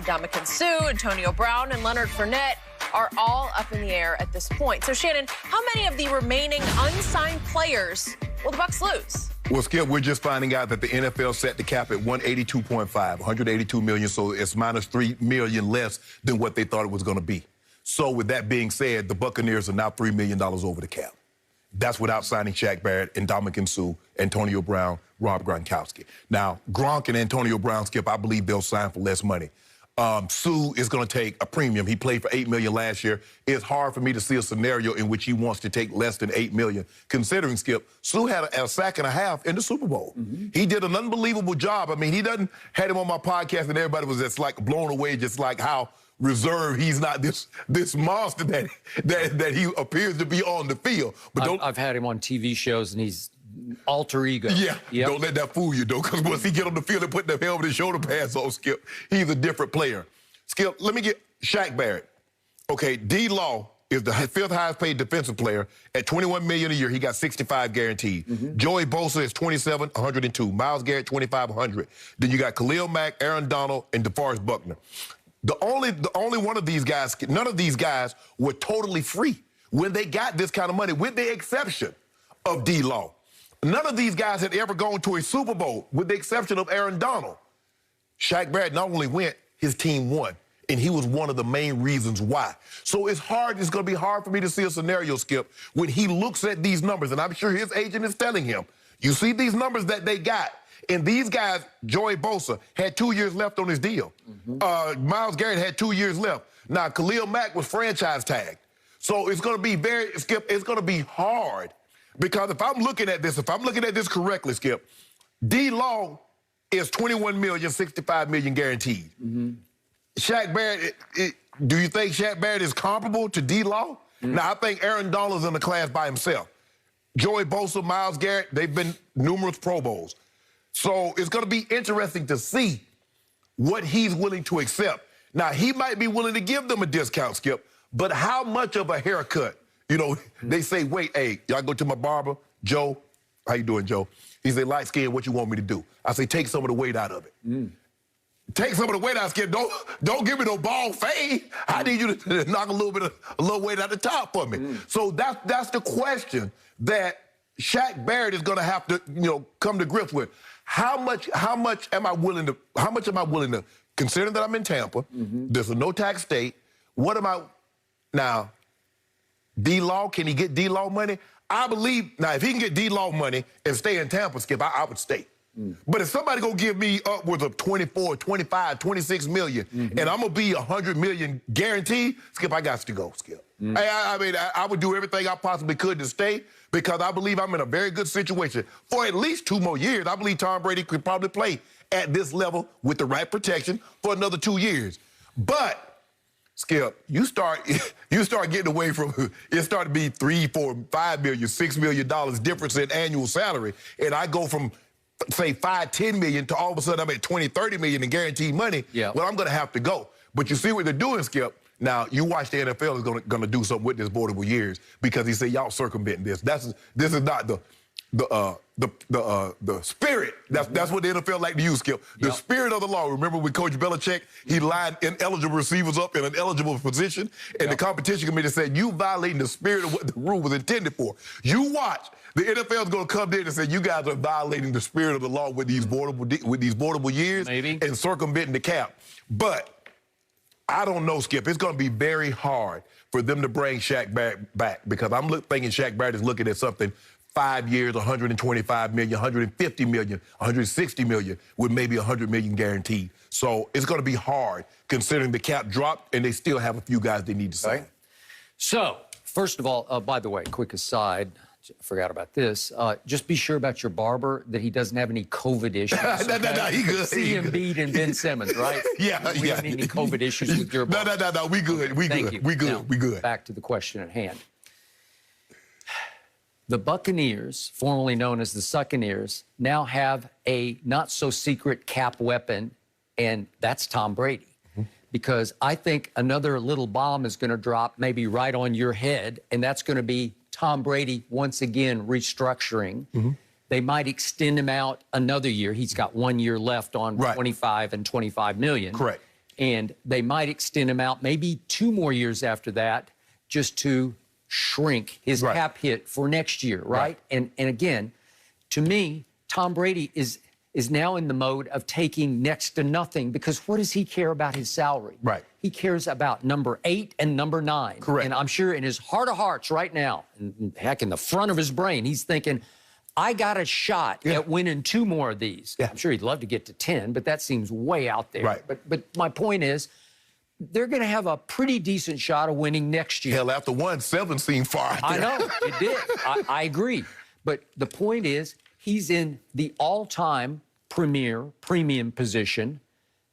Ndamukong Suh, Antonio Brown, and Leonard Fournette are all up in the air at this point. So, Shannon, how many of the remaining unsigned players will the Bucs lose? Well, Skip, we're just finding out that the NFL set the cap at 182.5, 182 million, so it's minus $3 million less than what they thought it was going to be. So with that being said, the Buccaneers are now $3 million over the cap. That's without signing Shaq Barrett, Ndamukong Suh, Antonio Brown, Rob Gronkowski. Now, Gronk and Antonio Brown, Skip, I believe they'll sign for less money. Suh is going to take a premium. He played for $8 million last year. It's hard for me to see a scenario in which he wants to take less than $8 million, considering, Skip, Suh had a sack and a half in the Super Bowl. He did an unbelievable job. I mean, he had him on my podcast, and everybody was just like blown away, just like how reserved he's not this monster that he appears to be on the field. But I've had him on TV shows, and he's alter ego. Yeah, don't let that fool you, though, because once he get on the field and put the helmet and shoulder pads on, Skip, he's a different player. Skip, let me get Shaq Barrett. Okay, D-Law is the fifth highest paid defensive player at $21 million a year. He got 65 guaranteed. Joey Bosa is 27, 102. Myles Garrett, 25, 100. Then you got Khalil Mack, Aaron Donald, and DeForest Buckner. The only one of these guys, none of these guys were totally free when they got this kind of money, with the exception of D-Law. None of these guys had ever gone to a Super Bowl, with the exception of Aaron Donald. Shaq Barrett not only went, his team won, and he was one of the main reasons why. So it's going to be hard for me to see a scenario, Skip, when he looks at these numbers, and I'm sure his agent is telling him, you see these numbers that they got, and these guys, Joey Bosa, had 2 years left on his deal. Myles Garrett had 2 years left. Now, Khalil Mack was franchise tagged. So it's going to be Skip, it's going to be hard. Because if I'm looking at this correctly, Skip, D-Law is $21 million, $65 million guaranteed. Shaq Barrett, do you think Shaq Barrett is comparable to D-Law? Now, I think Aaron Donald's in the class by himself. Joey Bosa, Myles Garrett, they've been numerous Pro Bowls. So it's going to be interesting to see what he's willing to accept. Now, he might be willing to give them a discount, Skip, but how much of a haircut? You know, they say, wait, hey, y'all go to my barber, Joe. How you doing, Joe? He say, light skin, what you want me to do? I say, take some of the weight out of it. Take some of the weight out, Skip. Don't give me no bald fade. I need you to knock a little weight out the top for me. So that's the question that Shaq Barrett is going to have to, come to grips with. How much am I willing to, considering that I'm in Tampa, there's a no-tax state, what am I, now, D-Law, can he get D-Law money? I believe, now, if he can get D-Law money and stay in Tampa, Skip, I would stay. But if somebody gonna give me upwards of 24, 25, 26 million, and I'm gonna be 100 million guaranteed, Skip, I got to go, Skip. I mean, I would do everything I possibly could to stay, because I believe I'm in a very good situation. For at least 2 more years, I believe Tom Brady could probably play at this level with the right protection for another 2 years. But Skip, you start getting away from, it started to be $3, $4, $5 million, $6 million difference in annual salary, and I go from, say, $5, $10 million to all of a sudden I'm at $20, $30 million in guaranteed money. Well, I'm going to have to go. But you see what they're doing, Skip. Now, you watch the NFL is going to do something with this board of years, because he said, y'all circumventing this. This is not the spirit. That's what the NFL like to use, Skip. The spirit of the law. Remember with Coach Belichick, he lined ineligible receivers up in an eligible position, and the competition committee said, you violating the spirit of what the rule was intended for. You watch. The NFL is going to come in and say, you guys are violating the spirit of the law with these boardable years and circumventing the cap. But I don't know, Skip. It's going to be very hard for them to bring Shaq back, because I'm thinking Shaq Barrett is looking at something 5 years, 125 million, 150 million, 160 million, with maybe 100 million guaranteed. So it's going to be hard, considering the cap dropped and they still have a few guys they need to sign. So, first of all, by the way, quick aside, I forgot about this. Just be sure about your barber that he doesn't have any COVID issues. No, he good. See Embiid and Ben Simmons, right? We don't need any COVID issues with your barber. No, we good. Thank you. We good. Now, we good. Back to the question at hand. The Buccaneers, formerly known as the Succaneers, now have a not-so-secret cap weapon, and that's Tom Brady. Because I think another little bomb is going to drop maybe right on your head, and that's going to be Tom Brady once again restructuring. They might extend him out another year. He's got 1 year left on 25 and 25 million. Correct. And they might extend him out maybe 2 more years after that just to shrink his cap hit for next year, right? And again, to me, Tom Brady is now in the mode of taking next to nothing, because what does he care about his salary? Right. He cares about number 8 and number 9. Correct. And I'm sure in his heart of hearts right now, and heck, in the front of his brain, he's thinking, I got a shot at winning 2 more of these. I'm sure he'd love to get to 10, but that seems way out there. Right. But my point is, they're going to have a pretty decent shot of winning next year. Hell, after 1, 7 seemed far out there. I know, it did. I agree. But the point is, he's in the all-time premium position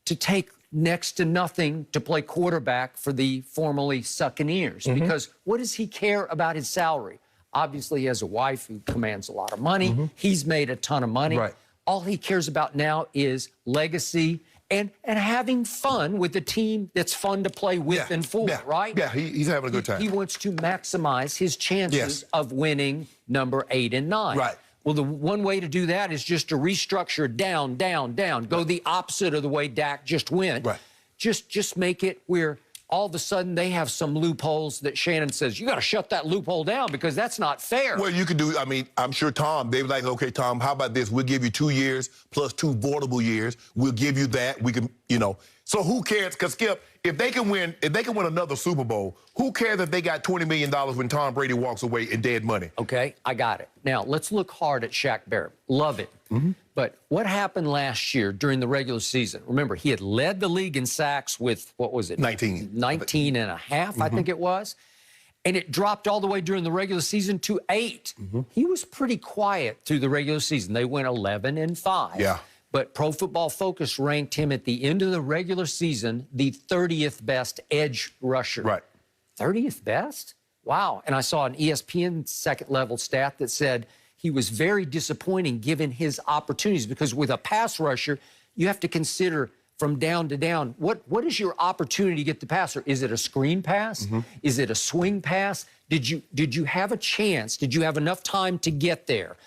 to take next to nothing to play quarterback for the formerly Buccaneers. Because what does he care about his salary? Obviously, he has a wife who commands a lot of money. He's made a ton of money. Right. All he cares about now is legacy and having fun with a team that's fun to play with and for, right? Yeah, he's having a good time. He wants to maximize his chances of winning number 8 and 9. Right. Well, the one way to do that is just to restructure down, down, down. Go the opposite of the way Dak just went. Right. Just make it where all of a sudden they have some loopholes that Shannon says, you got to shut that loophole down because that's not fair. Well, you could do, I mean, I'm sure Tom, they were like, okay, Tom, how about this? We'll give you 2 years plus 2 voidable years. We'll give you that. We can, you know. So who cares? Because, Skip, if they can win another Super Bowl, who cares if they got $20 million when Tom Brady walks away in dead money? Okay, I got it. Now, let's look hard at Shaq Barrett. Love it. But what happened last year during the regular season? Remember, he had led the league in sacks with, what was it? 19. 19 and a half, I think it was. And it dropped all the way during the regular season to 8. He was pretty quiet through the regular season. They went 11 and 5. Yeah. But Pro Football Focus ranked him at the end of the regular season the 30th best edge rusher. Right. 30th best? Wow. And I saw an ESPN second-level stat that said he was very disappointing given his opportunities, because with a pass rusher, you have to consider from down to down, what is your opportunity to get the passer? Is it a screen pass? Is it a swing pass? Did you have a chance? Did you have enough time to get there?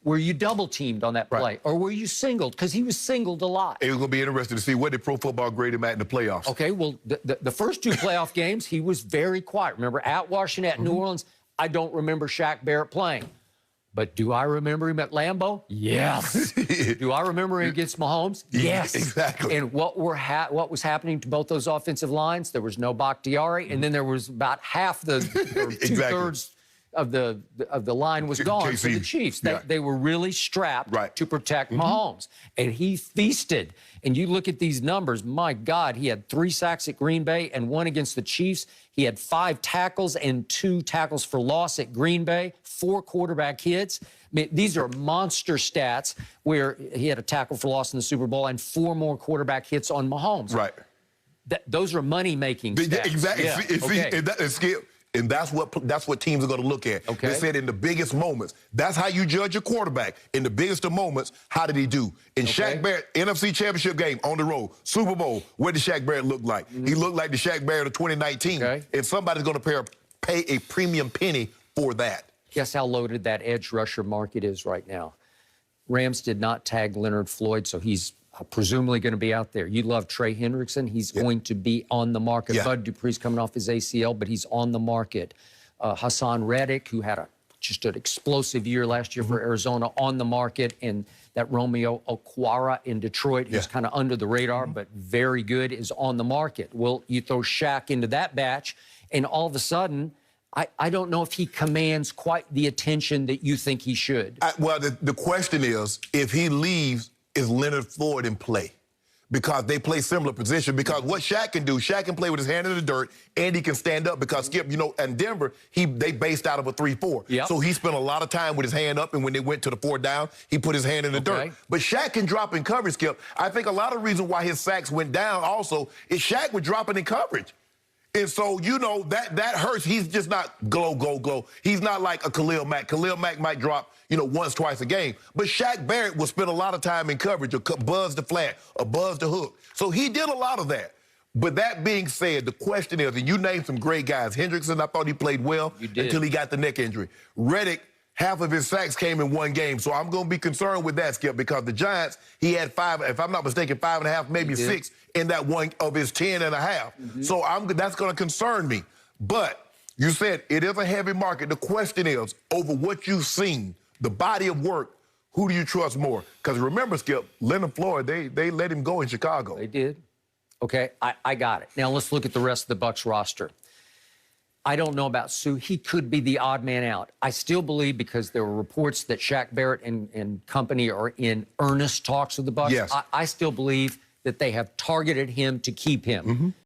Were you double teamed on that play, or were you singled? Because he was singled a lot. It was going to be interesting to see what did Pro Football grade him at in the playoffs. Okay, well, the first 2 playoff games, he was very quiet. Remember, at Washington, at New Orleans, I don't remember Shaq Barrett playing. But do I remember him at Lambeau? Yes. Do I remember him against Mahomes? Yes. Exactly. And what was happening to both those offensive lines? There was no Bakhtiari, and then there was about half the or 2/3 of the line was gone for the Chiefs. They were really strapped to protect Mahomes, and he feasted. And you look at these numbers, my God, he had 3 sacks at Green Bay and 1 against the Chiefs. He had 5 tackles and 2 tackles for loss at Green Bay, 4 quarterback hits. I mean, these are monster stats, where he had a tackle for loss in the Super Bowl and 4 more quarterback hits on Mahomes. Right. Those are money-making stats. Exactly. Yeah. And that's what teams are going to look at. Okay. They said in the biggest moments. That's how you judge a quarterback. In the biggest of moments, how did he do? In Shaq Barrett, NFC Championship game, on the road, Super Bowl, what did Shaq Barrett look like? He looked like the Shaq Barrett of 2019. And somebody's going to pay a premium penny for that. Guess how loaded that edge rusher market is right now. Rams did not tag Leonard Floyd, so he's presumably going to be out there. You love Trey Hendrickson. He's going to be on the market. Bud Dupree's coming off his ACL, but he's on the market. Hassan Reddick, who had just an explosive year last year for Arizona, on the market. And that Romeo Okwara in Detroit, who's kind of under the radar, but very good, is on the market. Well, you throw Shaq into that batch, and all of a sudden, I don't know if he commands quite the attention that you think he should. Well, the question is, if he leaves, is Leonard Floyd in play? Because they play similar position. Because what Shaq can do, Shaq can play with his hand in the dirt, and he can stand up. Because, Skip, you know, in Denver, they based out of a 3-4. So he spent a lot of time with his hand up, and when they went to the 4th down, he put his hand in the dirt. But Shaq can drop in coverage, Skip. I think a lot of the reason why his sacks went down also is Shaq was dropping in coverage. And so, you know, that hurts. He's just not glow. He's not like a Khalil Mack. Khalil Mack might drop, you know, once, twice a game. But Shaq Barrett will spend a lot of time in coverage, or buzz the flat, or buzz the hook. So he did a lot of that. But that being said, the question is, and you named some great guys. Hendrickson, I thought he played well until he got the neck injury. Reddick half of his sacks came in one game. So I'm going to be concerned with that, Skip, because the Giants, he had 5, if I'm not mistaken, 5.5, maybe 6 in that one of his 10.5. So that's going to concern me. But you said it is a heavy market. The question is, over what you've seen, the body of work, who do you trust more? Because remember, Skip, Leonard Floyd, they let him go in Chicago. They did. Okay, I got it. Now let's look at the rest of the Bucs roster. I don't know about Sue. He could be the odd man out. I still believe, because there were reports that Shaq Barrett and company are in earnest talks with the Bucs. Yes. I still believe that they have targeted him to keep him.